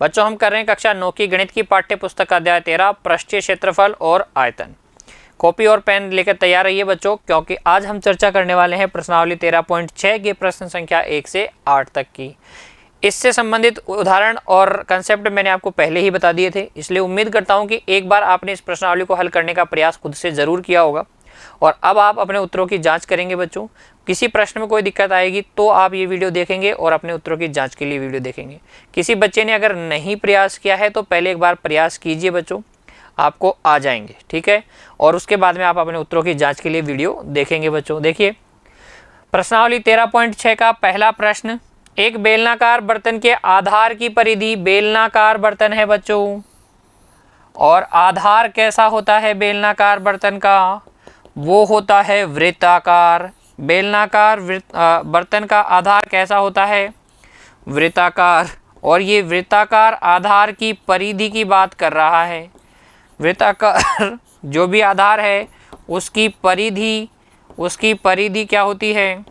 बच्चों हम कर रहे हैं कक्षा 9 की गणित की पाठ्य पुस्तक का अध्याय 13 पृष्ठीय क्षेत्रफल और आयतन। कॉपी और पेन लेकर तैयार रहिए बच्चों, क्योंकि आज हम चर्चा करने वाले हैं प्रश्नावली 13.6 के प्रश्न संख्या 1 से 8 तक की। इससे संबंधित उदाहरण और कंसेप्ट मैंने आपको पहले ही बता दिए थे, इसलिए उम्मीद करता हूं कि एक बार आपने इस प्रश्नावली को हल करने का प्रयास खुद से ज़रूर किया होगा और अब आप अपने उत्तरों की जांच करेंगे बच्चों। किसी प्रश्न में कोई दिक्कत आएगी तो आप ये वीडियो देखेंगे और अपने उत्तरों की जांच के लिए वीडियो देखेंगे। किसी बच्चे ने अगर नहीं प्रयास किया है तो पहले एक बार प्रयास कीजिए बच्चों, आपको आ जाएंगे, ठीक है। और उसके बाद में आप अपने उत्तरों की जांच के लिए वीडियो देखेंगे बच्चों। देखिए प्रश्नावली 13.6 का पहला प्रश्न, एक बेलनाकार बर्तन के आधार की परिधि, बेलनाकार बर्तन है बच्चों और आधार कैसा होता है बेलनाकार बर्तन का, वो होता है वृत्ताकार। बेलनाकार बर्तन का आधार कैसा होता है, वृत्ताकार। और ये वृत्ताकार आधार की परिधि की बात कर रहा है। वृत्ताकार जो भी आधार है उसकी परिधि क्या होती है,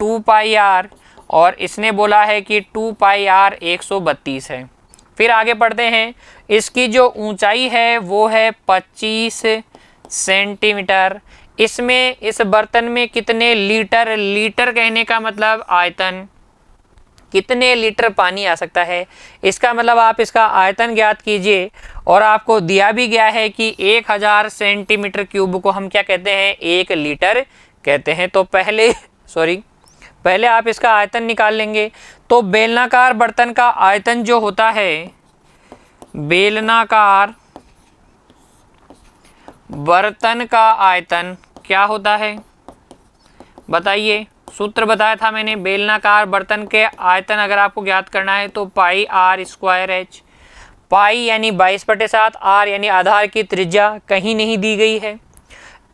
2 पाई आर, और इसने बोला है कि 2 पाई आर 132 है। फिर आगे पढ़ते हैं, इसकी जो ऊंचाई है वो है 25 सेंटीमीटर। इसमें इस बर्तन में कितने लीटर, लीटर कहने का मतलब आयतन, कितने लीटर पानी आ सकता है, इसका मतलब आप इसका आयतन ज्ञात कीजिए। और आपको दिया भी गया है कि 1000 सेंटीमीटर क्यूब को हम क्या कहते हैं, 1 लीटर कहते हैं। तो पहले आप इसका आयतन निकाल लेंगे। तो बेलनाकार बर्तन का आयतन जो होता है, बेलनाकार बर्तन का आयतन क्या होता है बताइए। सूत्र बताया था मैंने, बेलनाकार बर्तन के आयतन अगर आपको ज्ञात करना है तो पाई आर स्क्वायर एच। पाई यानी 22/7, आर यानी आधार की त्रिज्या कहीं नहीं दी गई है,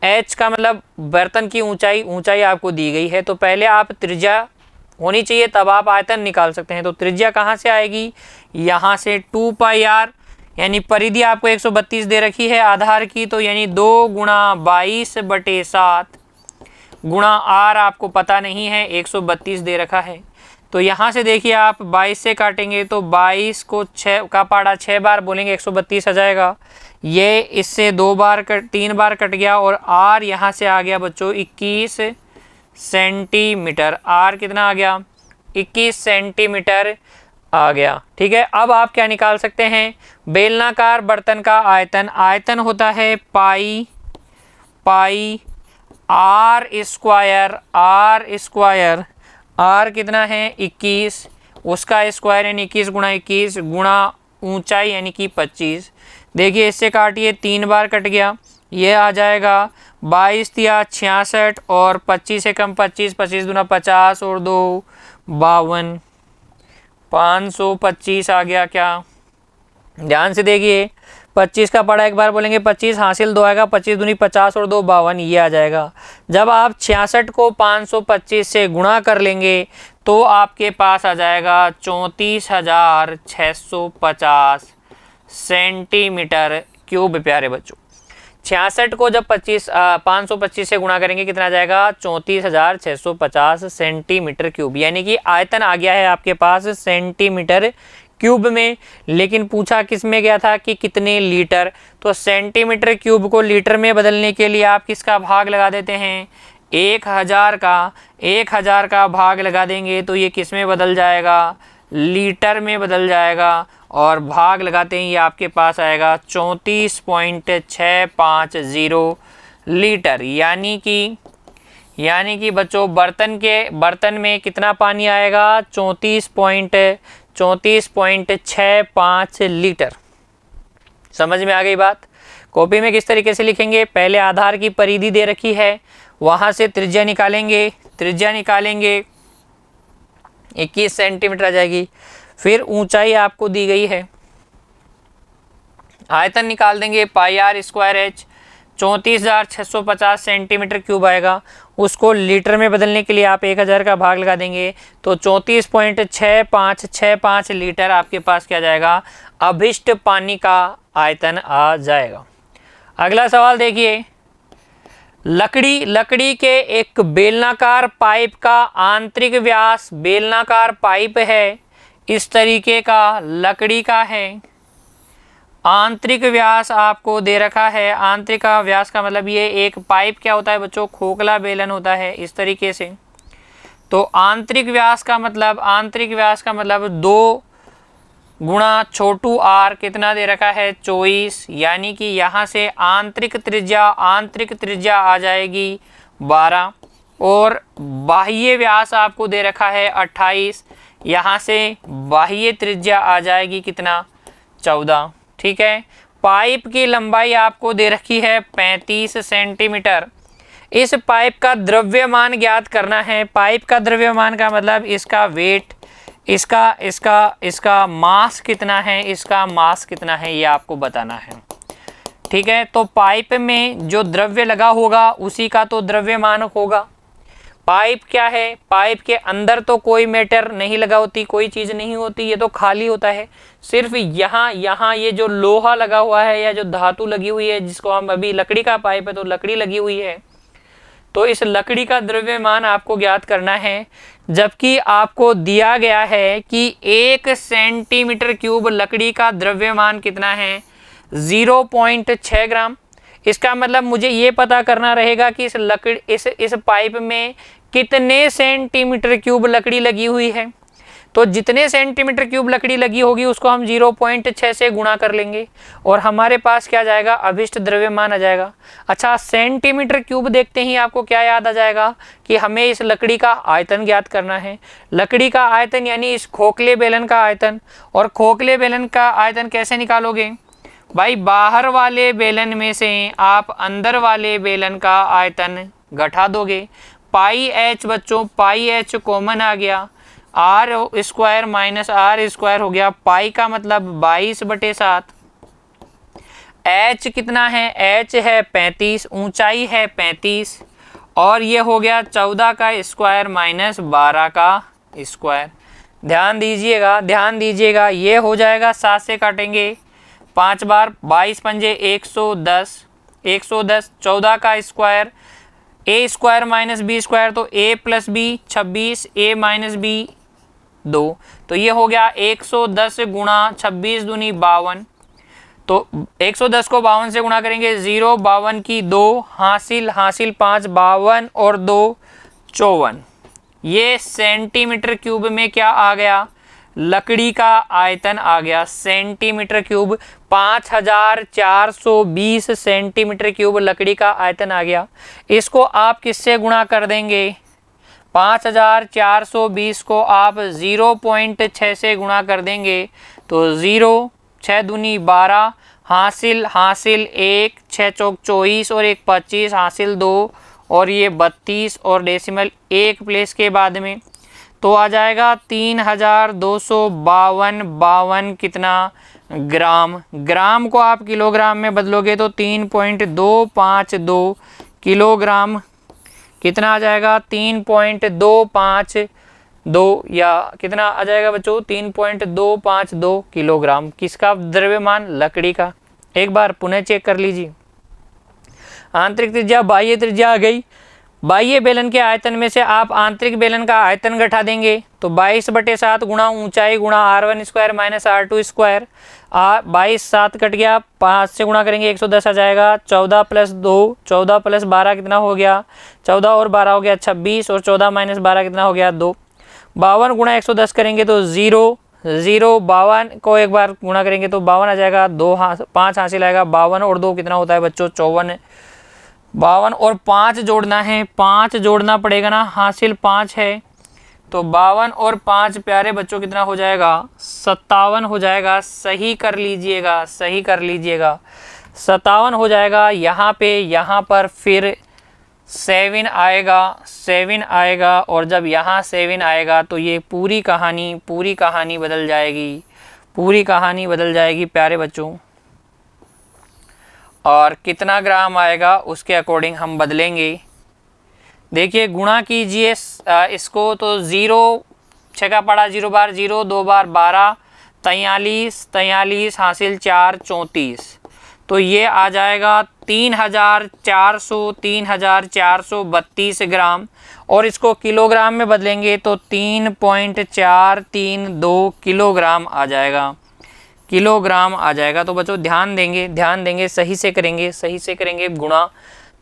एच का मतलब बर्तन की ऊंचाई आपको दी गई है। तो पहले आप त्रिज्या होनी चाहिए तब आप आयतन निकाल सकते हैं। तो त्रिज्या कहाँ से आएगी, यहाँ से 2 पाई आर, यानी परिधि आपको 132 दे रखी है आधार की, तो यानी 2 गुणा 22/7 गुणा आर आपको पता नहीं है, 132 दे रखा है। तो यहाँ से देखिए आप 22 से काटेंगे तो 22 को 6 का पाड़ा 6 बार बोलेंगे 132 आ जाएगा। ये इससे 3 बार कट गया और आर यहाँ से आ गया बच्चों 21 सेंटीमीटर। आर कितना आ गया, 21 सेंटीमीटर आ गया, ठीक है। अब आप क्या निकाल सकते हैं, बेलनाकार बर्तन का आयतन, आयतन होता है पाई आर स्क्वायर, आर कितना है 21, उसका स्क्वायर यानी 21 गुणा 21 गुणा ऊंचाई यानी कि 25। देखिए इससे काटिए 3 बार कट गया, ये आ जाएगा 22 या 66 और 25 से कम 25, 25 दूना 50 और 2 52, 525 आ गया। क्या ध्यान से देखिए, 25 का पड़ा एक बार बोलेंगे 25, हासिल 2 आएगा, 25 दूनी 50 और 2 52, ये आ जाएगा। जब आप 66 को 525 से गुणा कर लेंगे तो आपके पास आ जाएगा 34,650 सेंटीमीटर क्यूब। प्यारे बच्चों 66 को जब 525 से गुणा करेंगे कितना आ जाएगा, 34,650 सेंटीमीटर क्यूब, यानी कि आयतन आ गया है आपके पास सेंटीमीटर क्यूब में। लेकिन पूछा किस में गया था कि कितने लीटर, तो सेंटीमीटर क्यूब को लीटर में बदलने के लिए आप किसका भाग लगा देते हैं, 1000 का भाग लगा देंगे तो ये किस में बदल जाएगा, लीटर में बदल जाएगा। और भाग लगाते ही ये आपके पास आएगा 34.650 लीटर, यानी कि बच्चों बर्तन में कितना पानी आएगा, 34.65 लीटर। समझ में आ गई बात। कॉपी में किस तरीके से लिखेंगे, पहले आधार की परिधि दे रखी है, वहां से त्रिज्या निकालेंगे 21 सेंटीमीटर आ जाएगी। फिर ऊंचाई आपको दी गई है, आयतन निकाल देंगे pi r square h, 34,650 centimetre cube आएगा। उसको लीटर में बदलने के लिए आप 1000 का भाग लगा देंगे तो 34.6565 लीटर आपके पास क्या जाएगा, अभिष्ट पानी का आयतन आ जाएगा। अगला सवाल देखिए, लकड़ी के एक बेलनाकार पाइप का आंतरिक व्यास, बेलनाकार पाइप है, इस तरीके का लकड़ी का है। आंतरिक व्यास आपको दे रखा है। आंतरिक का व्यास का मतलब ये एक पाइप क्या होता है बच्चों, खोखला बेलन होता है इस तरीके से। तो आंतरिक व्यास का मतलब 2 गुणा छोटू आर कितना दे रखा है 24, यानी कि यहाँ से आंतरिक त्रिज्या आ जाएगी 12 और बाह्य व्यास आपको दे रखा है 28, यहाँ से बाह्य त्रिज्या आ जाएगी कितना 14। ठीक है, पाइप की लंबाई आपको दे रखी है 35 सेंटीमीटर। इस पाइप का द्रव्यमान ज्ञात करना है। पाइप का द्रव्यमान का मतलब इसका वेट, इसका मास कितना है, ये आपको बताना है। ठीक है, तो पाइप में जो द्रव्य लगा होगा उसी का तो द्रव्यमान होगा। पाइप क्या है, पाइप के अंदर तो कोई मैटर नहीं लगा होती, कोई चीज़ नहीं होती, ये तो खाली होता है। सिर्फ यहाँ ये जो लोहा लगा हुआ है या जो धातु लगी हुई है, जिसको हम अभी लकड़ी का पाइप है तो लकड़ी लगी हुई है, तो इस लकड़ी का द्रव्यमान आपको ज्ञात करना है। जबकि आपको दिया गया है कि 1 सेंटीमीटर क्यूब लकड़ी का द्रव्यमान कितना है 0.6 ग्राम। इसका मतलब मुझे ये पता करना रहेगा कि इस पाइप में कितने सेंटीमीटर क्यूब लकड़ी लगी हुई है। तो जितने सेंटीमीटर क्यूब लकड़ी लगी होगी उसको हम 0.6 से गुणा कर लेंगे और हमारे पास क्या जाएगा, अभिष्ट द्रव्यमान आ जाएगा। अच्छा, सेंटीमीटर क्यूब देखते ही आपको क्या याद आ जाएगा कि हमें इस लकड़ी का आयतन ज्ञात करना है। लकड़ी का आयतन यानी इस खोखले बेलन का आयतन। और खोखले बेलन का आयतन कैसे निकालोगे भाई, बाहर वाले बेलन में से आप अंदर वाले बेलन का आयतन घटा दोगे। पाई एच बच्चों, पाई एच कॉमन आ गया, R square minus R square हो गया। पाई का मतलब 22/7। एच कितना है, एच है 35, ऊंचाई है 35 और ये हो गया 14 का स्क्वायर माइनस 12 का स्क्वायर। ध्यान दीजिएगा, ये हो जाएगा 7 से काटेंगे 5 बार, 22 पंजे 110, 14 का square, A square minus B square तो a plus B 26, a minus B 2, तो ये हो गया 110 गुणा 26 दूनी 52। तो 110 को 52 से गुणा करेंगे, 0 52 की 2 हासिल 5 52 और 2 54। ये सेंटीमीटर क्यूब में क्या आ गया, लकड़ी का आयतन आ गया। सेंटीमीटर क्यूब 5420 सेंटीमीटर क्यूब लकड़ी का आयतन आ गया। इसको आप किससे गुणा कर देंगे, 5420 को आप 0.6 से गुणा कर देंगे तो 0 6 दूनी 12 हासिल 1 6 चौक 24 और 1 25 हासिल 2 और ये 32 और डेसिमल 1 प्लेस के बाद में तो आ जाएगा 3252 कितना ग्राम। ग्राम को आप किलोग्राम में बदलोगे तो 3.252 किलोग्राम कितना आ जाएगा, 3.252 या कितना आ जाएगा बच्चों, 3.252 किलोग्राम। किसका द्रव्यमान, लकड़ी का। एक बार पुनः चेक कर लीजिए। आंतरिक त्रिज्या बाह्य त्रिज्या आ गई। बाह्य बेलन के आयतन में से आप आंतरिक बेलन का आयतन घटा देंगे तो 22/7 गुणा ऊंचाई गुणा r1 square minus r2 square. 22 7 cut गया, 5 से गुणा करेंगे 110 आ जाएगा। 14 प्लस 2 14 प्लस 12 कितना हो गया, 14 और 12 हो गया 26 और 14 माइनस 12 कितना हो गया 2। 52 गुणा 110 करेंगे तो 0 52 को एक बार गुणा करेंगे तो 52 आ जाएगा। 5 हासिल आएगा, 52 और 2 कितना होता है बच्चों 54। 52 और 5 जोड़ना है, 5 जोड़ना पड़ेगा ना, हासिल 5 है तो 52 और 5 प्यारे बच्चों कितना हो जाएगा, 57 हो जाएगा। सही कर लीजिएगा 57 हो जाएगा। यहाँ पर फिर 7 आएगा और जब यहाँ 7 आएगा तो ये पूरी कहानी बदल जाएगी प्यारे बच्चों। और कितना ग्राम आएगा उसके अकॉर्डिंग हम बदलेंगे। देखिए गुणा कीजिए इसको तो 0 6 का पड़ा 0 बार 0 2 बार 12 43 हासिल 4 34 तो ये आ जाएगा 3432 ग्राम, और इसको किलोग्राम में बदलेंगे तो 3.432 किलोग्राम आ जाएगा, किलोग्राम आ जाएगा। तो बच्चों ध्यान देंगे, सही से करेंगे गुणा,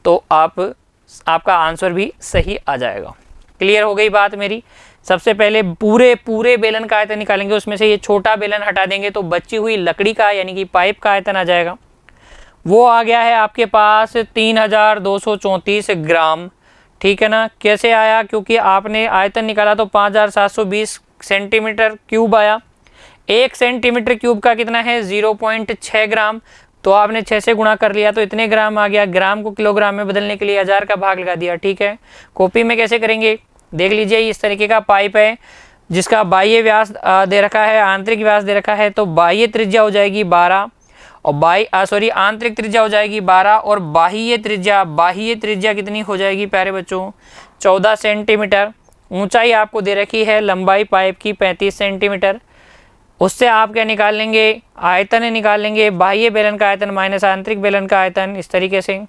तो आपका आंसर भी सही आ जाएगा। क्लियर हो गई बात मेरी। सबसे पहले पूरे बेलन का आयतन निकालेंगे, उसमें से ये छोटा बेलन हटा देंगे तो बची हुई लकड़ी का यानी कि पाइप का आयतन आ जाएगा। वो आ गया है आपके पास 3234 ग्राम, ठीक है ना। कैसे आया? क्योंकि आपने आयतन निकाला तो 5720 सेंटीमीटर क्यूब आया। 1 सेंटीमीटर क्यूब का कितना है? 0.6 ग्राम। तो आपने 6 से गुणा कर लिया तो इतने ग्राम आ गया। ग्राम को किलोग्राम में बदलने के लिए 1000 का भाग लगा दिया, ठीक है। कॉपी में कैसे करेंगे देख लीजिए। इस तरीके का पाइप है जिसका बाह्य व्यास दे रखा है, आंतरिक व्यास दे रखा है। तो बाह्य त्रिज्या हो जाएगी 12 और आंतरिक त्रिज्या हो जाएगी 12 और बाह्य त्रिज्या कितनी हो जाएगी प्यारे बच्चों? 14 सेंटीमीटर। ऊंचाई आपको दे रखी है लंबाई पाइप की 35 सेंटीमीटर। उससे आप क्या निकाल लेंगे? आयतन निकाल लेंगे, बाह्य बेलन का आयतन माइनस आंतरिक बेलन का आयतन। इस तरीके से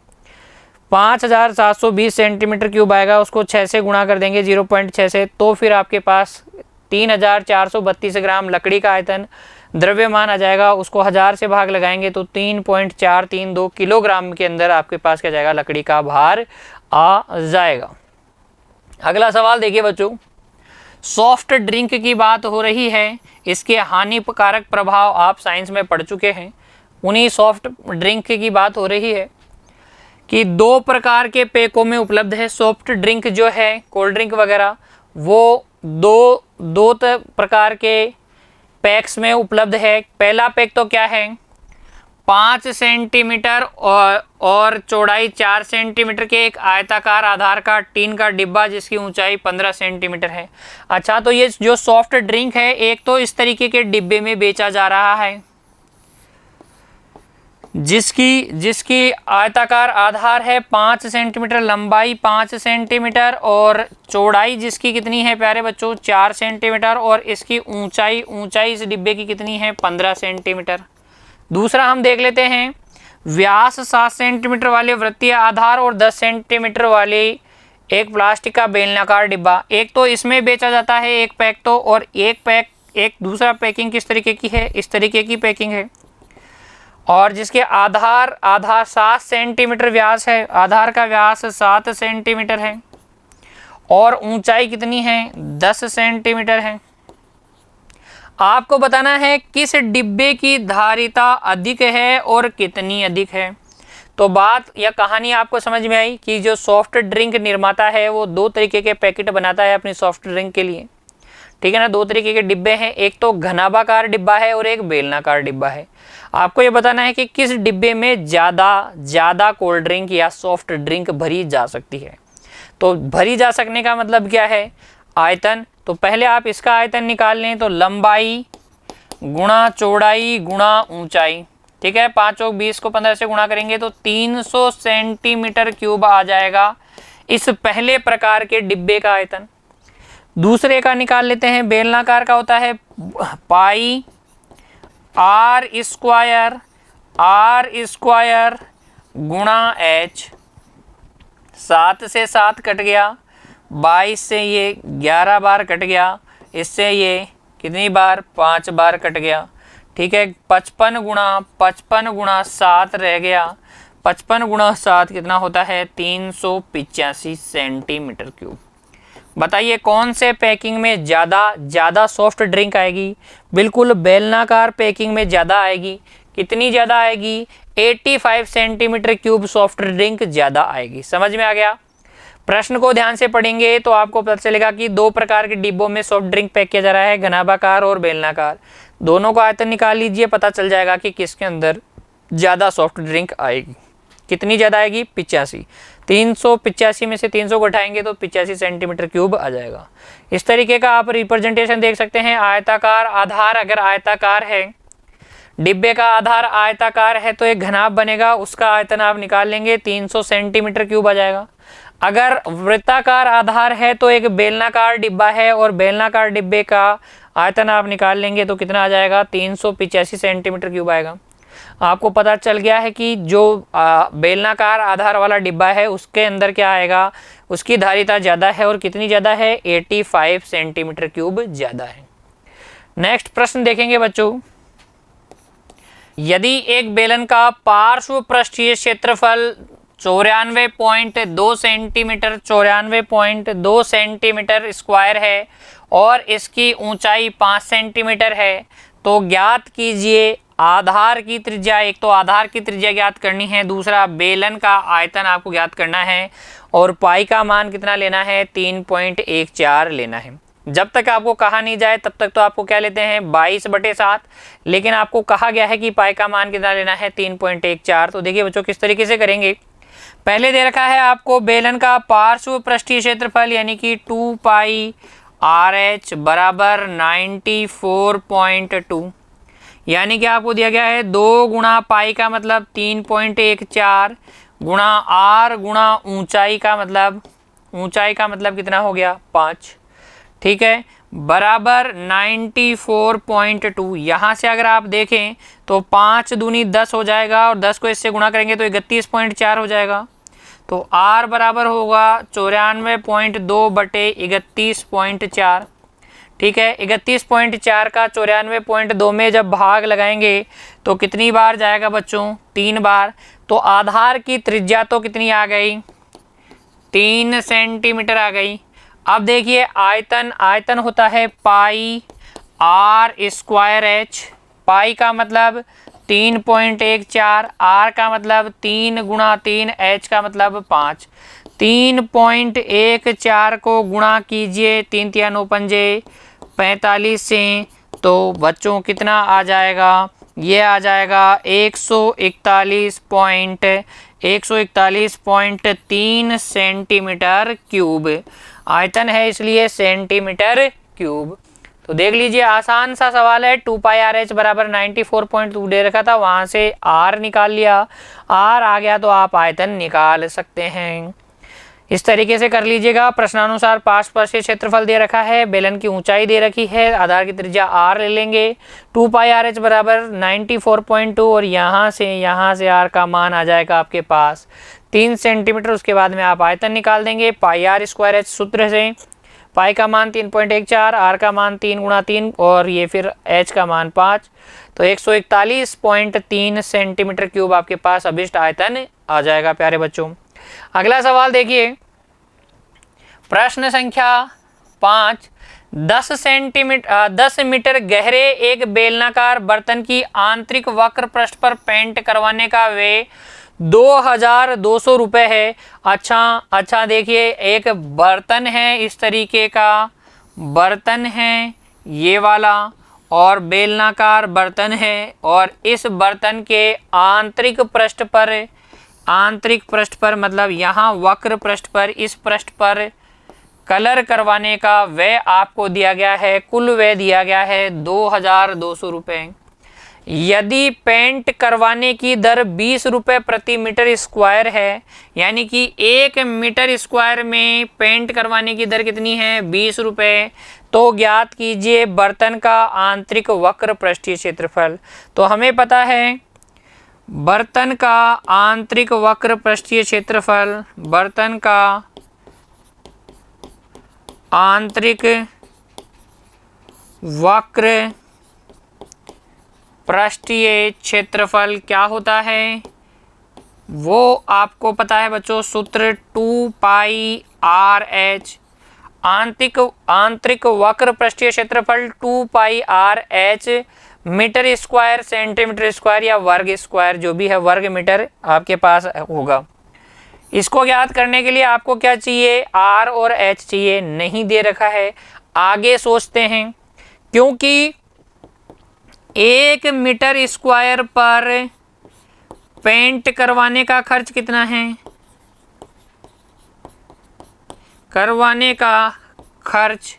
5720 सेंटीमीटर क्यूब आएगा, उसको 6 से गुणा कर देंगे 0.6 से, तो फिर आपके पास 3432 ग्राम लकड़ी का आयतन द्रव्यमान आ जाएगा। उसको 1000 से भाग लगाएंगे तो 3.432 किलोग्राम के अंदर आपके पास क्या जाएगा? लकड़ी का भार आ जाएगा। अगला सवाल देखिए बच्चों, सॉफ्ट ड्रिंक की बात हो रही है, इसके हानिकारक प्रभाव आप साइंस में पढ़ चुके हैं। उन्हीं सॉफ्ट ड्रिंक की बात हो रही है कि 2 प्रकार के पैकों में उपलब्ध है। सॉफ्ट ड्रिंक जो है कोल्ड ड्रिंक वगैरह, वो दो प्रकार के पैक्स में उपलब्ध है। पहला पैक तो क्या है? 5 सेंटीमीटर और चौड़ाई 4 सेंटीमीटर के एक आयताकार आधार का टीन का डिब्बा जिसकी ऊंचाई 15 सेंटीमीटर है। अच्छा, तो ये जो सॉफ्ट ड्रिंक है एक तो इस तरीके के डिब्बे में बेचा जा रहा है जिसकी आयताकार आधार है 5 सेंटीमीटर, लंबाई 5 सेंटीमीटर और चौड़ाई जिसकी कितनी है प्यारे बच्चों? 4 सेंटीमीटर, और इसकी ऊंचाई इस डिब्बे की कितनी है? 15 सेंटीमीटर। दूसरा हम देख लेते हैं, व्यास 7 सेंटीमीटर वाले वृत्तीय आधार और 10 सेंटीमीटर वाले एक प्लास्टिक का बेलनाकार डिब्बा। एक तो इसमें बेचा जाता है एक पैक तो, और एक दूसरा पैकिंग किस तरीके की है? इस तरीके की पैकिंग है, और जिसके आधार 7 सेंटीमीटर व्यास है, आधार का व्यास 7 सेंटीमीटर है और ऊंचाई कितनी है? 10 सेंटीमीटर है। आपको बताना है किस डिब्बे की धारिता अधिक है और कितनी अधिक है। तो बात या कहानी आपको समझ में आई कि जो सॉफ्ट ड्रिंक निर्माता है वो 2 तरीके के पैकेट बनाता है अपनी सॉफ्ट ड्रिंक के लिए, ठीक है ना। 2 तरीके के डिब्बे हैं, एक तो घनाभाकार डिब्बा है और एक बेलनाकार डिब्बा है। आपको ये बताना है कि किस डिब्बे में ज़्यादा कोल्ड ड्रिंक या सॉफ्ट ड्रिंक भरी जा सकती है। तो भरी जा सकने का मतलब क्या है? आयतन। तो पहले आप इसका आयतन निकाल लें, तो लंबाई गुणा चौड़ाई गुणा ऊंचाई, ठीक है। 5 और 20 को 15 से गुणा करेंगे तो 300 सेंटीमीटर क्यूब आ जाएगा इस पहले प्रकार के डिब्बे का आयतन। दूसरे का निकाल लेते हैं, बेलनाकार का होता है पाई आर स्क्वायर गुणा एच। 7 से 7 कट गया, 22 से ये 11 बार कट गया, इससे ये कितनी बार? 5 बार कट गया, ठीक है। 55 गुणा 7 रह गया। 55 गुणा 7 कितना होता है? 385 सेंटीमीटर क्यूब। बताइए कौन से पैकिंग में ज़्यादा सॉफ्ट ड्रिंक आएगी? बिल्कुल बेलनाकार पैकिंग में ज़्यादा आएगी। कितनी ज़्यादा आएगी? 85 सेंटीमीटर क्यूब सॉफ्ट ड्रिंक ज़्यादा आएगी। समझ में आ गया? प्रश्न को ध्यान से पढ़ेंगे तो आपको पता चलेगा कि 2 प्रकार के डिब्बों में सॉफ्ट ड्रिंक पैक किया जा रहा है, घनाभाकार और बेलनाकार। दोनों का आयतन निकाल लीजिए, पता चल जाएगा कि किसके अंदर ज़्यादा सॉफ्ट ड्रिंक आएगी। कितनी ज़्यादा आएगी? 85। 385 में से 300 को घटाएंगे तो 85 सेंटीमीटर क्यूब आ जाएगा। इस तरीके का आप रिप्रेजेंटेशन देख सकते हैं। आयताकार आधार अगर आयताकार है, डिब्बे का आधार आयताकार है तो एक घनाभ बनेगा, उसका आयतन आप निकाल लेंगे 300 सेंटीमीटर क्यूब आ जाएगा। अगर वृत्ताकार आधार है तो एक बेलनाकार डिब्बा है और बेलनाकार डिब्बे का आयतन आप निकाल लेंगे तो कितना आ जाएगा? 385 सेंटीमीटर क्यूब आएगा। आपको पता चल गया है कि जो बेलनाकार आधार वाला डिब्बा है उसके अंदर क्या आएगा, उसकी धारिता ज़्यादा है, और कितनी ज़्यादा है, 85 सेंटीमीटर क्यूब ज़्यादा है। नेक्स्ट प्रश्न देखेंगे बच्चों, यदि एक बेलन का पार्श्व पृष्ठीय क्षेत्रफल 94.2 सेंटीमीटर स्क्वायर है और इसकी ऊंचाई 5 सेंटीमीटर है, तो ज्ञात कीजिए आधार की त्रिज्या। एक तो आधार की त्रिज्या ज्ञात करनी है, दूसरा बेलन का आयतन आपको ज्ञात करना है, और पाई का मान कितना लेना है, 3.14 लेना है। जब तक आपको कहा नहीं जाए तब तक तो आपको क्या लेते हैं, 22/7, लेकिन आपको कहा गया है कि पाई का मान कितना लेना है, 3.14। तो देखिए बच्चों किस तरीके से करेंगे। पहले दे रखा है आपको बेलन का पार्श्व पृष्ठीय क्षेत्रफल यानी कि 2 पाई RH बराबर 94.2, यानी कि आपको दिया गया है 2 गुणा पाई का मतलब 3.14 गुणा R गुणा ऊंचाई का मतलब कितना हो गया, 5, ठीक है, बराबर 94.2। यहाँ से अगर आप देखें तो 5 दूनी 10 हो जाएगा, और 10 को इससे गुणा करेंगे तो 31.4 हो जाएगा। तो R बराबर होगा 94.2 बटे 31.4, ठीक है। 31.4 का 94.2 में जब भाग लगाएंगे तो कितनी बार जाएगा बच्चों, 3 बार। तो आधार की त्रिज्या तो कितनी आ गई, 3 सेंटीमीटर आ गई। अब देखिए आयतन होता है पाई R स्क्वायर H, पाई का मतलब 3.14, R का मतलब 3 गुणा 3, H का मतलब 5। 3.14 को गुणा कीजिए 3 × 9 = 45 से, तो बच्चों कितना आ जाएगा, ये आ जाएगा 141.3 सेंटीमीटर क्यूब। आयतन है इसलिए सेंटीमीटर क्यूब। तो देख लीजिए आसान सा सवाल है। 2 पाई RH बराबर 94.2 दे रखा था, वहां से R निकाल लिया, R आ गया तो आप आयतन निकाल सकते हैं। इस तरीके से कर लीजिएगा। प्रश्नानुसार पार्श्व पृष्ठीय क्षेत्रफल दे रखा है, बेलन की ऊंचाई दे रखी है, आधार की त्रिज्या R ले लेंगे, 2 पाई RH बराबर 94.2, और यहाँ से R का मान आ जाएगा आपके पास 3 सेंटीमीटर। उसके बाद में आप आयतन निकाल देंगे पाई R स्क्वायर H सूत्र से। पाई का मान 3.14, R का मान 3 गुणा 3, और ये फिर H का मान 5, तो 141.3 सेंटीमीटर क्यूब आपके पास अभिष्ट आयतन आ जाएगा प्यारे बच्चों। अगला सवाल देखिए, प्रश्न संख्या 5, 10 मीटर गहरे एक बेलनाकार बर्तन की आंतरिक वक्र पृष्ठ पर पेंट करवाने का व्यय 2200 रुपये है। अच्छा देखिए, एक बर्तन है, इस तरीके का बर्तन है ये वाला, और बेलनाकार बर्तन है, और इस बर्तन के आंतरिक पृष्ठ पर मतलब यहाँ वक्र पृष्ठ पर, इस पृष्ठ पर कलर करवाने का व्यय आपको दिया गया है, कुल व्यय दिया गया है 2200 रुपये। यदि पेंट करवाने की दर 20 रुपये प्रति मीटर स्क्वायर है, यानी कि 1 मीटर स्क्वायर में पेंट करवाने की दर कितनी है, 20 रुपये, तो ज्ञात कीजिए बर्तन का आंतरिक वक्र पृष्ठीय क्षेत्रफल। तो हमें पता है बर्तन का आंतरिक वक्र पृष्ठीय क्षेत्रफल, बर्तन का आंतरिक वक्र पृष्ठीय क्षेत्रफल क्या होता है, वो आपको पता है बच्चों, सूत्र 2 पाई RH। आंतरिक वक्र पृष्ठीय क्षेत्रफल 2 pi RH metre square, centimetre square या वर्ग स्क्वायर, जो भी है वर्ग मीटर आपके पास होगा। इसको ज्ञात करने के लिए आपको क्या चाहिए, R और H चाहिए, नहीं दे रखा है। आगे सोचते हैं, क्योंकि 1 मीटर स्क्वायर पर पेंट करवाने का खर्च कितना है, करवाने का खर्च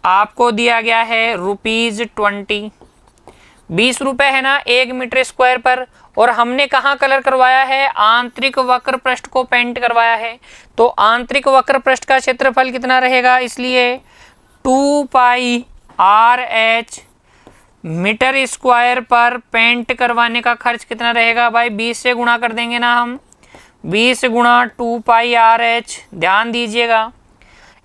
आपको दिया गया है ₹20। 20 रुपये है ना 1 मीटर स्क्वायर पर, और हमने कहाँ कलर करवाया है, आंतरिक वक्र पृष्ठ को पेंट करवाया है। तो आंतरिक वक्र पृष्ठ का क्षेत्रफल कितना रहेगा, इसलिए 2 पाई RH मीटर स्क्वायर पर पेंट करवाने का खर्च कितना रहेगा भाई, 20 से गुणा कर देंगे ना हम, 20 गुणा 2πRH। ध्यान दीजिएगा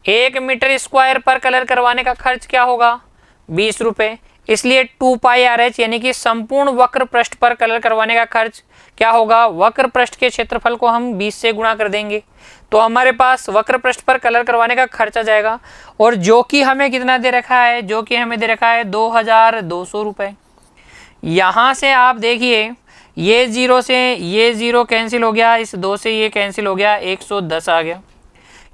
1 मीटर स्क्वायर पर कलर करवाने का खर्च क्या होगा, 20 रुपये, इसलिए 2πRH यानी कि संपूर्ण वक्र पृष्ठ पर कलर करवाने का खर्च क्या होगा, वक्र पृष्ठ के क्षेत्रफल को हम 20 से गुणा कर देंगे तो हमारे पास वक्र पृष्ठ पर कलर करवाने का खर्च आ जाएगा। और जो कि हमें कितना दे रखा है, जो कि हमें दे रखा है 2200 रुपये। यहाँ से आप देखिए ये जीरो से ये जीरो कैंसिल हो गया, इस 2 से ये कैंसिल हो गया, 110 आ गया,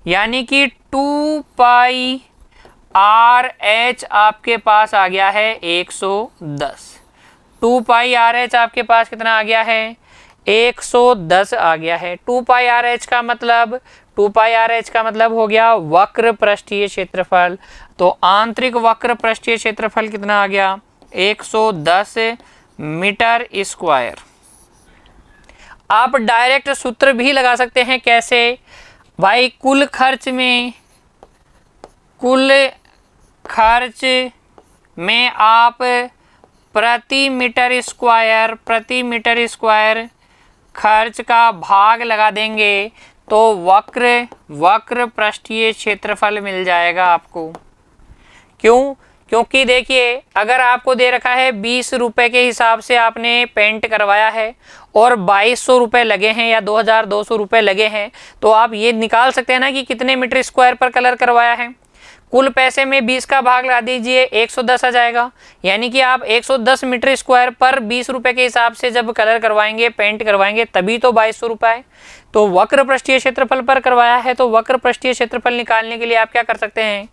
यानी कि 2πRH आपके पास आ गया है 110। 2πRH आपके पास कितना आ गया है, 110 आ गया है। 2πRH का मतलब, 2πRH का मतलब हो गया वक्र पृष्ठीय क्षेत्रफल। तो आंतरिक वक्र पृष्ठीय क्षेत्रफल कितना आ गया, 110 मीटर स्क्वायर। आप डायरेक्ट सूत्र भी लगा सकते हैं, कैसे भाई, कुल खर्च में आप प्रति मीटर स्क्वायर खर्च का भाग लगा देंगे तो वक्र पृष्ठीय क्षेत्रफल मिल जाएगा आपको। क्यों, क्योंकि देखिए अगर आपको दे रखा है 20 रुपये के हिसाब से आपने पेंट करवाया है और 2200 रुपये लगे हैं या 2200 रुपये लगे हैं, तो आप ये निकाल सकते हैं ना कि कितने मीटर स्क्वायर पर कलर करवाया है। कुल पैसे में 20 का भाग लगा दीजिए, 110 आ जाएगा, यानी कि आप 110 मीटर स्क्वायर पर 20 रुपये के हिसाब से जब कलर करवाएंगे, पेंट करवाएंगे, तभी तो 2200 रुपये। तो वक्र पृष्ठीय क्षेत्रफल पर करवाया है, तो वक्र पृष्ठीय क्षेत्रफल निकालने के लिए आप क्या कर सकते हैं,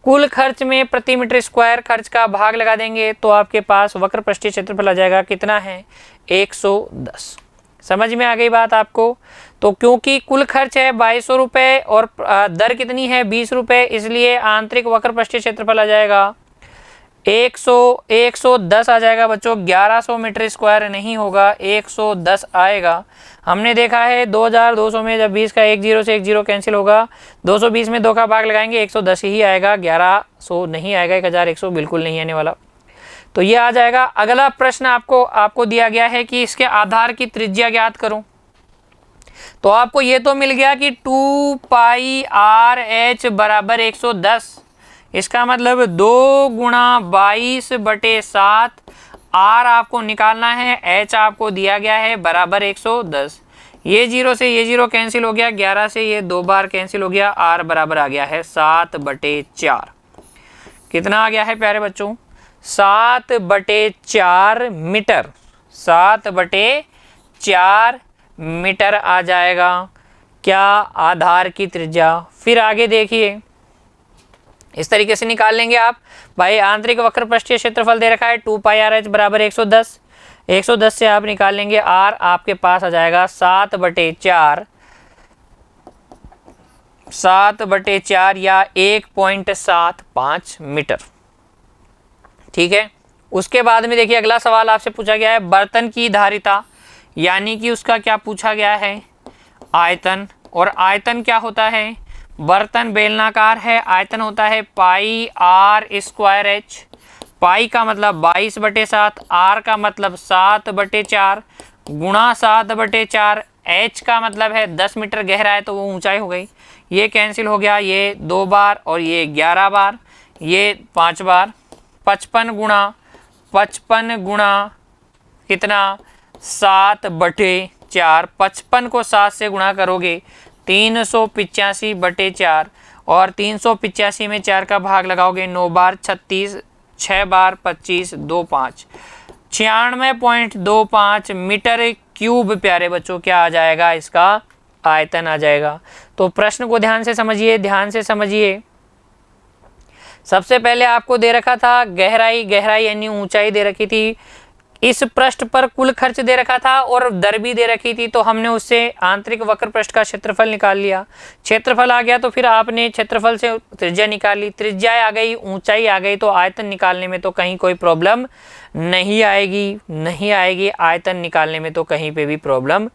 कुल खर्च में प्रति मीटर स्क्वायर खर्च का भाग लगा देंगे तो आपके पास वक्र पृष्ठीय क्षेत्रफल आ जाएगा, कितना है, 110। समझ में आ गई बात आपको। तो क्योंकि कुल खर्च है 2200 रुपये और दर कितनी है 20 रुपये, इसलिए आंतरिक वक्र पृष्ठीय क्षेत्रफल आ जाएगा 110 आ जाएगा बच्चों। 1100 मीटर स्क्वायर नहीं होगा, 110 आएगा। हमने देखा है 2200 में जब 20 का 1 जीरो से 1 जीरो कैंसिल होगा, 220 में 2 का भाग लगाएंगे, 110 ही आएगा, 1100 नहीं आएगा, 1100 बिल्कुल नहीं आने वाला। तो ये आ जाएगा। अगला प्रश्न आपको दिया गया है कि इसके आधार की त्रिज्या ज्ञात करो। तो आपको ये तो मिल गया कि 2πRH बराबर 110, इसका मतलब 2 गुणा 22/7, R आपको निकालना है, H आपको दिया गया है बराबर 110। ये जीरो से ये जीरो कैंसिल हो गया, 11 से ये 2 बार कैंसिल हो गया, R बराबर आ गया है 7/4। कितना आ गया है प्यारे बच्चों, 7/4 मीटर, 7/4 मीटर आ जाएगा क्या आधार की त्रिज्या। फिर आगे देखिए, इस तरीके से निकाल लेंगे आप भाई। आंतरिक वक्र पृष्ठीय क्षेत्रफल दे रखा है 2πRH बराबर 110, 110 से आप निकाल लेंगे R, आपके पास आ जाएगा 7/4 या 1.75 मीटर। ठीक है। उसके बाद में देखिए अगला सवाल आपसे पूछा गया है बर्तन की धारिता, यानी कि उसका क्या पूछा गया है, आयतन। और आयतन क्या होता है, बर्तन बेलनाकार है, आयतन होता है πr²h। पाई का मतलब 22/7, R का मतलब 7/4 गुणा 7/4, H का मतलब है 10 मीटर गहरा है तो वो ऊंचाई हो गई। ये कैंसिल हो गया, ये 2 बार और ये 11 बार, ये 5 बार। 55 गुणा कितना, 7/4। 55 को 7 से गुणा करोगे 385/4 और 385 में 4 का भाग लगाओगे 9 बार 36, 6 बार 25, 2 5, 96.25 मीटर क्यूब प्यारे बच्चों क्या आ जाएगा, इसका आयतन आ जाएगा। तो प्रश्न को ध्यान से समझिए। सबसे पहले आपको दे रखा था गहराई यानी ऊंचाई दे रखी थी, इस पृष्ठ पर कुल खर्च दे रखा था और दर भी दे रखी थी, तो हमने उससे आंतरिक वक्र पृष्ठ का क्षेत्रफल निकाल लिया। क्षेत्रफल आ गया तो फिर आपने क्षेत्रफल से त्रिज्या निकाल ली, त्रिज्या आ गई, ऊंचाई आ गई, तो आयतन निकालने में तो कहीं कोई प्रॉब्लम नहीं आएगी। आयतन निकालने में तो कहीं पे भी प्रॉब्लम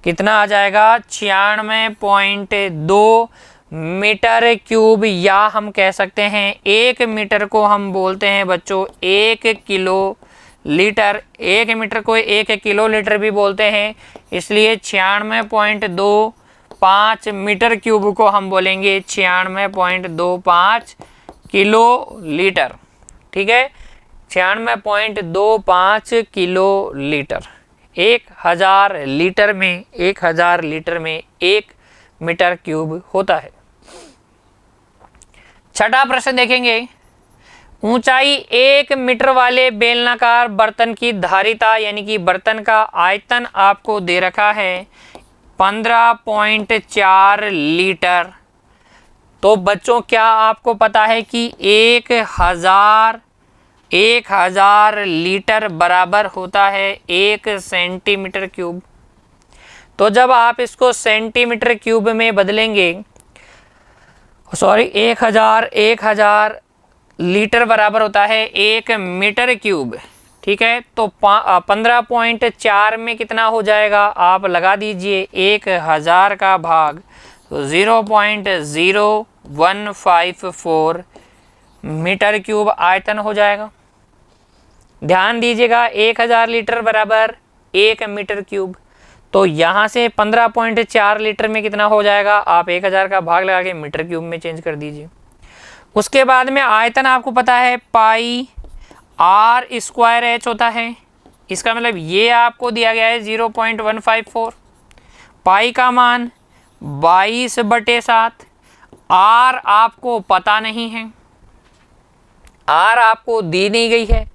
कितना आ जाएगा, 96.2 मीटर क्यूब, या हम कह सकते हैं 1 मीटर को हम बोलते हैं बच्चों 1 किलो लीटर। 1 मीटर को 1 किलो लीटर भी बोलते हैं, इसलिए 96.25 मीटर क्यूब को हम बोलेंगे 96.25 किलो लीटर। ठीक है, 96.25 किलो लीटर। 1000 लीटर में 1000 लीटर में 1 मीटर क्यूब होता है। छठा प्रश्न देखेंगे, ऊंचाई 1 मीटर वाले बेलनाकार बर्तन की धारिता यानी कि बर्तन का आयतन आपको दे रखा है 15.4 लीटर। तो बच्चों क्या आपको पता है कि 1000 लीटर बराबर होता है 1 सेंटीमीटर क्यूब। तो जब आप इसको सेंटीमीटर क्यूब में बदलेंगे, सॉरी 1000 लीटर बराबर होता है 1 मीटर क्यूब। ठीक है, तो 15.4 में कितना हो जाएगा आप लगा दीजिए, 1000 का भाग, तो 0.0154 मीटर क्यूब आयतन हो जाएगा। ध्यान दीजिएगा 1000 लीटर बराबर 1 मीटर क्यूब, तो यहाँ से 15.4 लीटर में कितना हो जाएगा, आप 1000 का भाग लगा के मीटर क्यूब में चेंज कर दीजिए। उसके बाद में आयतन आपको पता है पाई आर स्क्वायर एच होता है। इसका मतलब ये आपको दिया गया है 0.154। पाई का मान 22/7। आर आपको पता नहीं है, आर आपको दी नहीं गई है।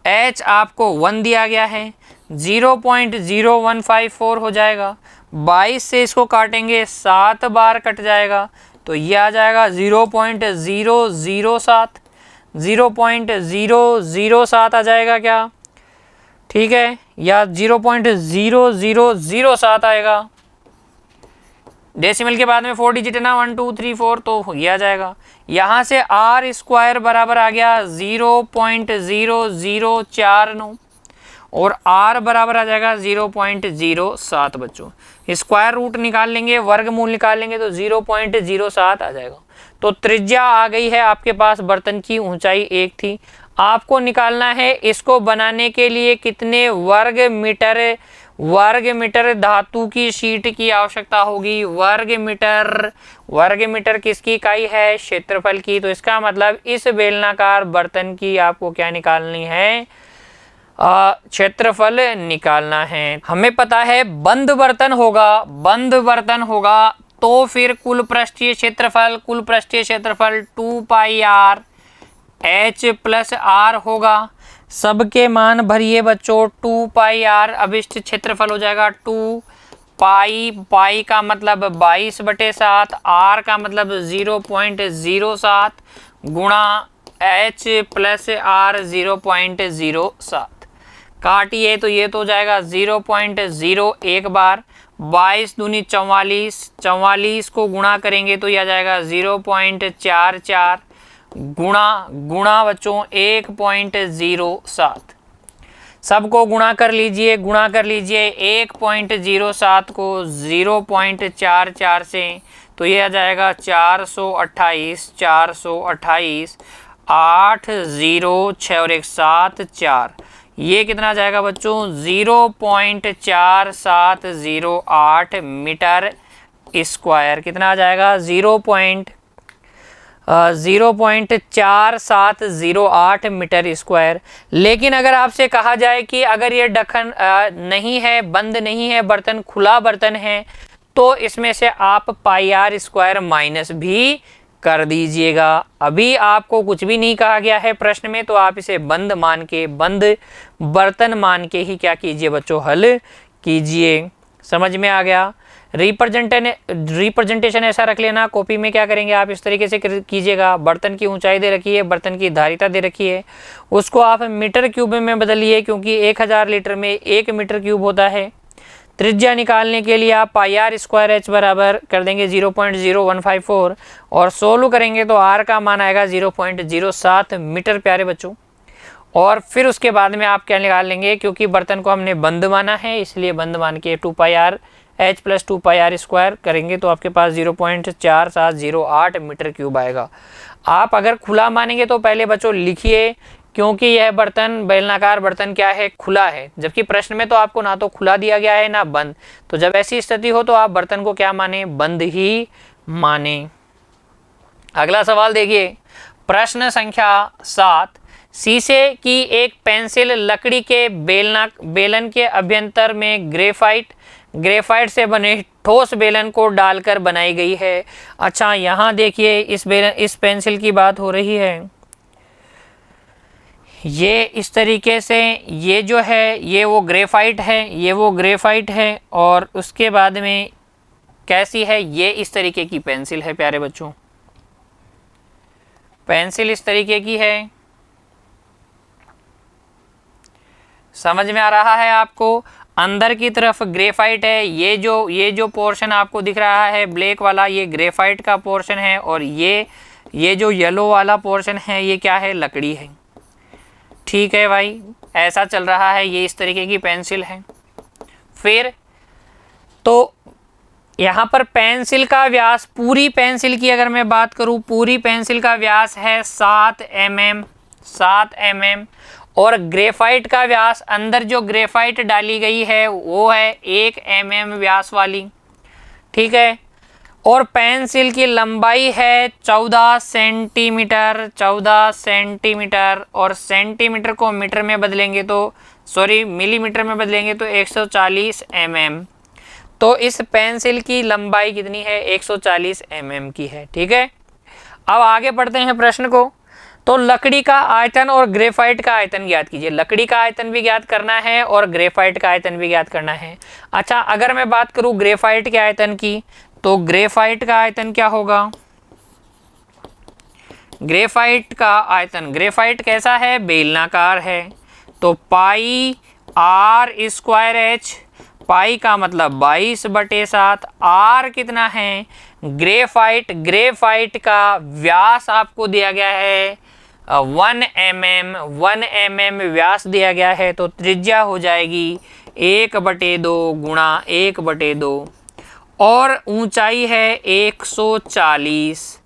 एच आपको 1 दिया गया है, 0.0154 हो जाएगा। 22 से इसको काटेंगे 7 बार कट जाएगा, तो ये आ जाएगा 0.007। 0.007 आ जाएगा क्या? ठीक है, या 0.0007 आएगा। डेसिमल के बाद में 4 डिजिट है ना, 1 2 3 4, तो ये आ जाएगा। यहाँ से आर स्क्वायर बराबर आ गया 0.0049 और आर बराबर आ जाएगा 0.07 बच्चों। स्क्वायर रूट निकाल लेंगे, वर्गमूल निकाल लेंगे तो 0.07 आ जाएगा। तो त्रिज्या आ गई है आपके पास, बर्तन की ऊंचाई 1 थी। आपको निकालना है इसको बनाने के लिए कितने वर्ग मीटर धातु की शीट की आवश्यकता होगी। वर्ग मीटर किसकी इकाई है? क्षेत्रफल की। तो इसका मतलब इस बेलनाकार बर्तन की आपको क्या निकालनी है? क्षेत्रफल निकालना है। हमें पता है बंद बर्तन होगा तो फिर कुल पृष्ठीय क्षेत्रफल 2 पाई आर एच प्लस आर होगा। सबके मान भरिए बच्चों, 2 पाई आर अभिष्ट क्षेत्रफल हो जाएगा 2 पाई का मतलब 22/7, आर का मतलब 0.07 गुणा एच प्लस आर 0.07। काटिए तो ये तो हो जाएगा 0.01 बार। 22 दूनी 44 को गुणा करेंगे तो यह आ जाएगा 0.44 गुणा बच्चों 1.07। सबको गुणा कर लीजिए 1.07 को 0.44 से, तो ये आ जाएगा 428 8 0 6 और 1 7 4। ये कितना जाएगा बच्चों? 0.4708 मीटर स्क्वायर। कितना आ जाएगा? 0.4708 मीटर स्क्वायर। लेकिन अगर आपसे कहा जाए कि अगर ये ढक्कन नहीं है, बंद नहीं है, बर्तन खुला बर्तन है, तो इसमें से आप पाई आर स्क्वायर माइनस भी कर दीजिएगा। अभी आपको कुछ भी नहीं कहा गया है प्रश्न में, तो आप इसे बंद बर्तन मान के ही क्या कीजिए बच्चों? हल कीजिए। समझ में आ गया? रिप्रेजेंटेशन ऐसा रख लेना। कॉपी में क्या करेंगे आप इस तरीके से कीजिएगा। बर्तन की ऊंचाई दे रखी है, बर्तन की धारिता दे रखी है, उसको आप मीटर क्यूब में बदलिए, क्योंकि 1000 लीटर में 1 मीटर क्यूब होता है। त्रिज्या निकालने के लिए आप पाई आर स्क्वायर एच बराबर कर देंगे 0.0154 और सोल्व करेंगे तो आर का मान आएगा 0.07 मीटर प्यारे बच्चों। और फिर उसके बाद में आप क्या निकाल लेंगे, क्योंकि बर्तन को हमने बंद माना है इसलिए बंद मान के 2 पाई आर h प्लस 2πr² करेंगे तो आपके पास 0.4708 मीटर क्यूब आएगा। आप अगर खुला मानेंगे तो पहले बच्चों लिखिए, क्योंकि यह बर्तन बेलनाकार बर्तन क्या है, खुला है, जबकि प्रश्न में तो आपको ना तो खुला दिया गया है ना बंद। तो जब ऐसी स्थिति हो तो आप बर्तन को क्या माने, बंद ही माने। अगला सवाल देखिए, प्रश्न संख्या 7, शीशे की एक पेंसिल लकड़ी के बेलन के अभ्यंतर में ग्रेफाइट से बने ठोस बेलन को डालकर बनाई गई है। अच्छा, यहाँ देखिए इस पेंसिल की बात हो रही है। ये इस तरीके से, ये जो है ये वो ग्रेफाइट है, ये वो ग्रेफाइट है, और उसके बाद में कैसी है, ये इस तरीके की पेंसिल है प्यारे बच्चों, पेंसिल इस तरीके की है। समझ में आ रहा है आपको? अंदर की तरफ ग्रेफाइट है, ये जो पोर्शन आपको दिख रहा है ब्लैक वाला, ये ग्रेफाइट का पोर्शन है, और ये जो येलो वाला पोर्शन है ये क्या है, लकड़ी है। ठीक है भाई, ऐसा चल रहा है, ये इस तरीके की पेंसिल है। फिर तो यहाँ पर पेंसिल का व्यास, पूरी पेंसिल की अगर मैं बात करूँ, पूरी पेंसिल का व्यास है 7 mm, और ग्रेफाइट का व्यास, अंदर जो ग्रेफाइट डाली गई है वो है 1 mm व्यास वाली। ठीक है, और पेंसिल की लंबाई है 14 सेंटीमीटर, और सेंटीमीटर को मीटर में बदलेंगे तो, सॉरी मिलीमीटर में बदलेंगे तो 140 mm। तो इस पेंसिल की लंबाई कितनी है, 140 mm की है। ठीक है, अब आगे बढ़ते हैं प्रश्न को। तो लकड़ी का आयतन और ग्रेफाइट का आयतन ज्ञात कीजिए। लकड़ी का आयतन भी ज्ञात करना है और ग्रेफाइट का आयतन भी ज्ञात करना है। अच्छा, अगर मैं बात करूं ग्रेफाइट के आयतन की, तो ग्रेफाइट का आयतन क्या होगा, ग्रेफाइट का आयतन, ग्रेफाइट कैसा है, बेलनाकार है, तो पाई r²h, पाई का मतलब 22/7, आर कितना है, ग्रेफाइट का व्यास आपको दिया गया है 1 mm व्यास दिया गया है, तो त्रिज्या हो जाएगी 1/2 गुणा 1/2, और ऊंचाई है 140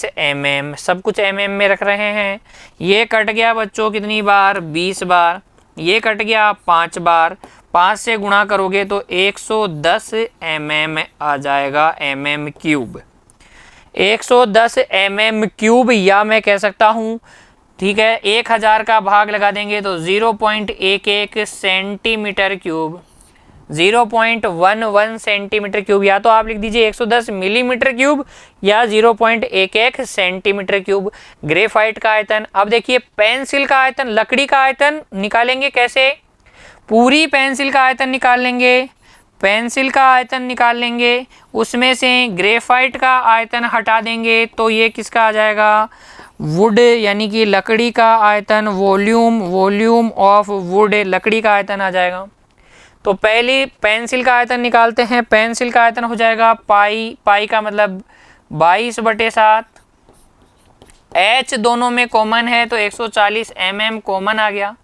mm, सब कुछ mm में रख रहे हैं। ये कट गया बच्चों कितनी बार, 20 बार, ये कट गया 5 बार, 5 से गुणा करोगे तो 110 mm आ जाएगा, mm क्यूब, 110 mm क्यूब, या मैं कह सकता हूँ, ठीक है, 1000 का भाग लगा देंगे तो 0.11 सेंटीमीटर क्यूब, 0.11 सेंटीमीटर क्यूब, या तो आप लिख दीजिए 110 मिलीमीटर क्यूब या 0.11 सेंटीमीटर क्यूब ग्रेफाइट का आयतन। अब देखिए पेंसिल का आयतन, लकड़ी का आयतन निकालेंगे कैसे, पूरी पेंसिल का आयतन निकाल लेंगे, पेंसिल का आयतन निकाल लेंगे, उसमें से ग्रेफाइट का आयतन हटा देंगे, तो ये किसका आ जाएगा, वुड, यानी कि लकड़ी का आयतन, वॉल्यूम ऑफ वुड, लकड़ी का आयतन आ जाएगा। तो पहली पेंसिल का आयतन निकालते हैं, पेंसिल का आयतन हो जाएगा पाई का मतलब 22/7, h दोनों में कॉमन है तो 140 mm कॉमन आ गया,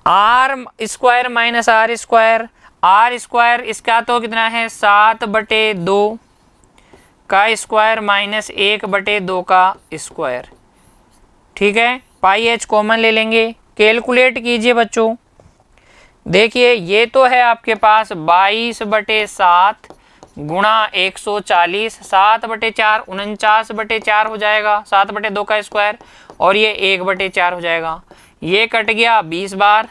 r² माइनस r² इसका तो कितना है 7/2 का स्क्वायर माइनस 1/2 का स्क्वायर। ठीक है, पाई h कॉमन ले लेंगे, कैलकुलेट कीजिए बच्चों। देखिए ये तो है आपके पास 22/7 गुणा 140, 7/4 49/4 हो जाएगा, 7/2 का स्क्वायर, और ये 1/4 हो जाएगा, ये कट गया 20 बार,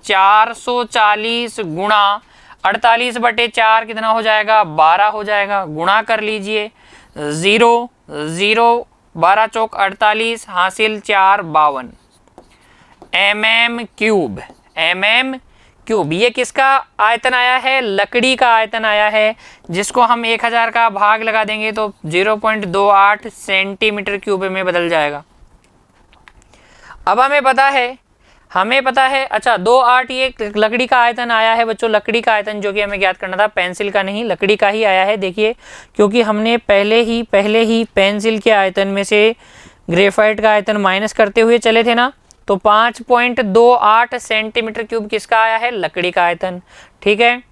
440 गुणा 48/4 कितना हो जाएगा, 12 हो जाएगा, गुणा कर लीजिए, 0 12 चौक 48, हासिल 4 52 mm क्यूब, ये किसका आयतन आया है, लकड़ी का आयतन आया है, जिसको हम 1000 का भाग लगा देंगे तो 0.28 सेंटीमीटर क्यूब में बदल जाएगा। अब हमें पता है अच्छा 28 ये लकड़ी का आयतन आया है बच्चों, लकड़ी का आयतन जो कि हमें ज्ञात करना था, पेंसिल का नहीं लकड़ी का ही आया है। देखिए क्योंकि हमने पहले ही पेंसिल के आयतन में से ग्रेफाइट का आयतन माइनस करते हुए चले थे ना, तो 5.28 सेंटीमीटर क्यूब किसका आया है, लकड़ी का आयतन। ठीक है,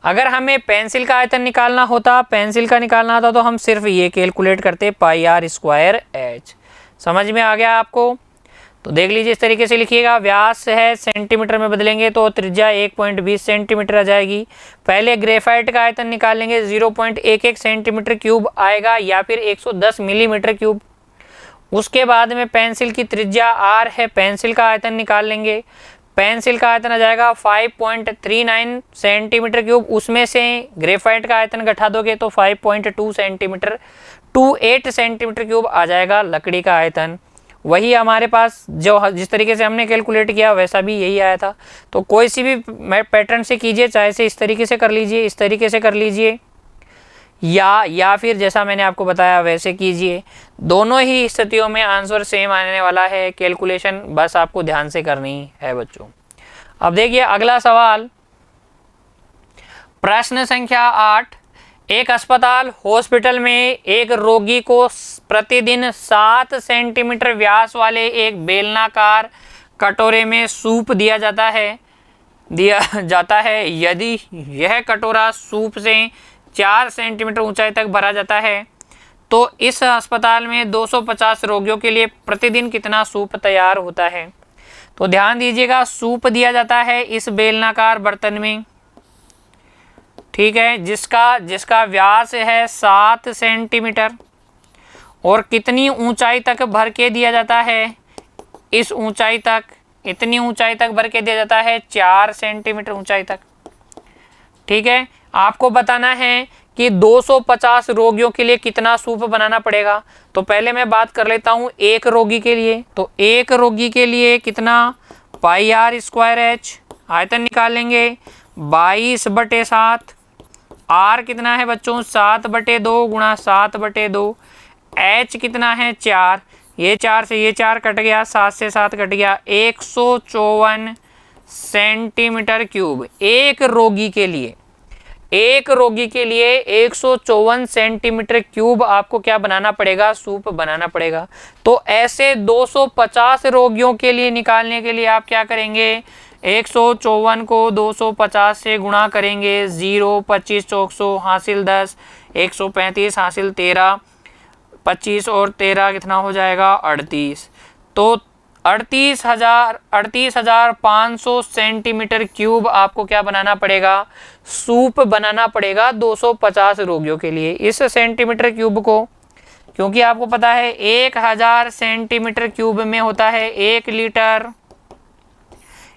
अगर हमें पेंसिल का आयतन निकालना होता तो हम सिर्फ ये कैलकुलेट करते पाई आर स्क्वायर एच। समझ में आ गया आपको? तो देख लीजिए, इस तरीके से लिखिएगा। व्यास है सेंटीमीटर में बदलेंगे तो त्रिज्या 1.20 सेंटीमीटर आ जाएगी। पहले ग्रेफाइट का आयतन निकालेंगे, 0.11 सेंटीमीटर क्यूब आएगा या फिर 110 मिलीमीटर क्यूब। उसके बाद में पेंसिल की त्रिज्या आर है, पेंसिल का आयतन निकाल लेंगे। पेंसिल का आयतन आ जाएगा 5.39 सेंटीमीटर क्यूब। उसमें से ग्रेफाइट का आयतन घटा दोगे तो 5.2 सेंटीमीटर 28 सेंटीमीटर क्यूब आ जाएगा लकड़ी का आयतन। वही हमारे पास जो जिस तरीके से हमने कैलकुलेट किया वैसा भी यही आया था। तो कोई सी भी पैटर्न से कीजिए, चाहे से इस तरीके से कर लीजिए, इस तरीके से कर लीजिए, या फिर जैसा मैंने आपको बताया वैसे कीजिए। दोनों ही स्थितियों में आंसर सेम आने वाला है। कैलकुलेशन बस आपको ध्यान से करनी है बच्चों। अब देखिए अगला सवाल, प्रश्न संख्या 8। एक अस्पताल हॉस्पिटल में एक रोगी को प्रतिदिन 7 सेंटीमीटर व्यास वाले एक बेलनाकार कटोरे में सूप दिया जाता है। यदि यह कटोरा सूप से 4 सेंटीमीटर ऊंचाई तक भरा जाता है तो इस अस्पताल में 250 रोगियों के लिए प्रतिदिन कितना सूप तैयार होता है। तो ध्यान दीजिएगा, सूप दिया जाता है इस बेलनाकार बर्तन में, ठीक है, जिसका व्यास है 7 सेंटीमीटर और कितनी ऊंचाई तक भर के दिया जाता है, इस ऊंचाई तक, इतनी ऊंचाई तक भर के दिया जाता है 4 सेंटीमीटर ऊंचाई तक। ठीक है, आपको बताना है कि 250 रोगियों के लिए कितना सूप बनाना पड़ेगा। तो पहले मैं बात कर लेता हूं एक रोगी के लिए। तो एक रोगी के लिए कितना, पाई आर स्क्वायर एच, आयतन निकालेंगे 22/7। आर कितना है बच्चों, 7/2 गुणा 7/2। एच कितना है 4, ये 4 से ये 4 कट गया, 7 से 7 कट गया, 154 सेंटीमीटर क्यूब। एक रोगी के लिए 154 सेंटीमीटर क्यूब आपको क्या बनाना पड़ेगा, सूप बनाना पड़ेगा। तो ऐसे 250 रोगियों के लिए निकालने के लिए आप क्या करेंगे, 154 को 250 से गुणा करेंगे, 0 25 चौक 100 हासिल 10, 135 हासिल 13, 25 और 13 कितना हो जाएगा 38। तो 38,500 सेंटीमीटर क्यूब आपको क्या बनाना पड़ेगा, सूप बनाना पड़ेगा 250 रोगियों के लिए। इस सेंटीमीटर क्यूब को, क्योंकि आपको पता है 1000 सेंटीमीटर क्यूब में होता है 1 लीटर,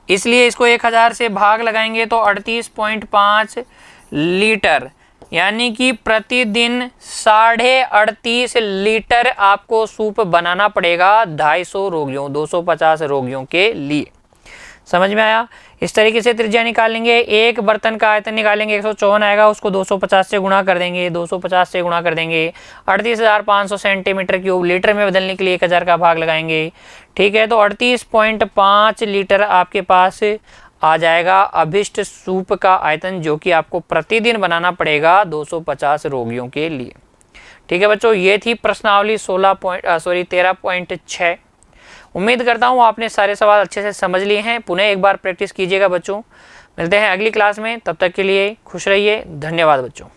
इसलिए इसको 1000 से भाग लगाएंगे तो 38.5 लीटर, यानी कि प्रतिदिन 38.5 लीटर आपको सूप बनाना पड़ेगा 250 रोगियों 250 रोगियों के लिए। समझ में आया? इस तरीके से त्रिज्या निकालेंगे, एक बर्तन का आयतन निकालेंगे 154 आएगा, उसको 250 से गुणा कर देंगे, 250 से गुणा कर देंगे, 38,500 सेंटीमीटर क्यूब, लीटर में बदलने के लिए 1000 का भाग लगाएंगे। ठीक है, तो 38.5 लीटर आपके पास आ जाएगा अभिष्ट सूप का आयतन, जो कि आपको प्रतिदिन बनाना पड़ेगा 250 रोगियों के लिए। ठीक है बच्चों, ये थी प्रश्नावली 13.6। उम्मीद करता हूँ आपने सारे सवाल अच्छे से समझ लिए हैं। पुनः एक बार प्रैक्टिस कीजिएगा बच्चों। मिलते हैं अगली क्लास में, तब तक के लिए खुश रहिए। धन्यवाद बच्चों।